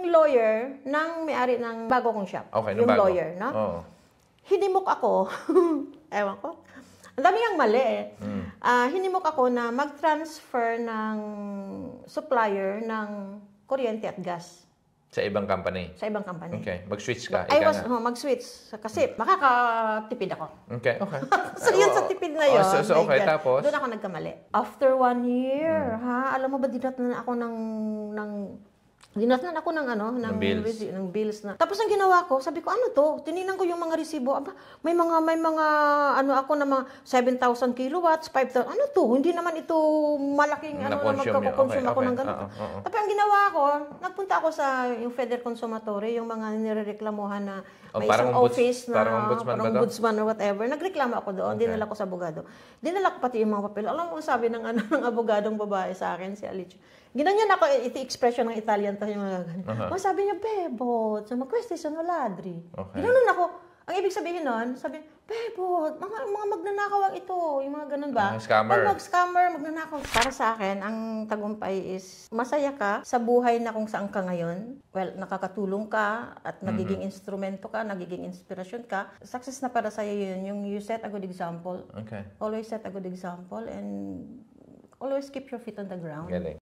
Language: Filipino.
yung lawyer ng may-ari ng bago kong shop. Okay, yung bago. lawyer, no? Oo. Hinimok ako. Ewan ko. Ang dami ngang mali eh. Hinimok ako na mag-transfer ng supplier ng kuryente at gas. Sa ibang company? Sa ibang company. Okay. Mag-switch ka? Mag-switch. Kasi makakatipid ako. Okay. So yun sa tipid na yun. So okay, tapos? Doon ako nagkamali. After 1 year, alam mo ba, dinatnan ako ng bills na. Tapos ang ginawa ko, sabi ko, ano to? Tinignan ko yung mga resibo. Aba, may mga ako na mga 7,000 kilowatts, 5,000. Ano to? Hindi naman ito malaking na magkakonsume ako ng ganito. Tapos ang ginawa ko, nagpunta ako sa yung Federal Consumatory, yung mga nirereklamuhan na may isang office na parang ombudsman or whatever. Nagreklamo ako doon, dinala ko sa abogado. Dinala ko pati yung mga papel. Alam mo sabi ng abogadong babae sa akin, si Alicia. Ginanyan ako, iti-expression ng Italian to yung mga ganun. Sabi niya, Bebot, questi sono ladri. Ginanon ako. Ang ibig sabihin nun, sabi, Bebot, mga magnanakaw ang ito. Yung mga ganun ba? Scammer. Scammer, magnanakaw. Para sa akin, ang tagumpay is, masaya ka sa buhay na kung saan ka ngayon. Well, nakakatulong ka at nagiging instrumento ka, nagiging inspirasyon ka. Success na para sa'yo yun, yung you set a good example. Okay. Always set a good example and always keep your feet on the ground. Galing.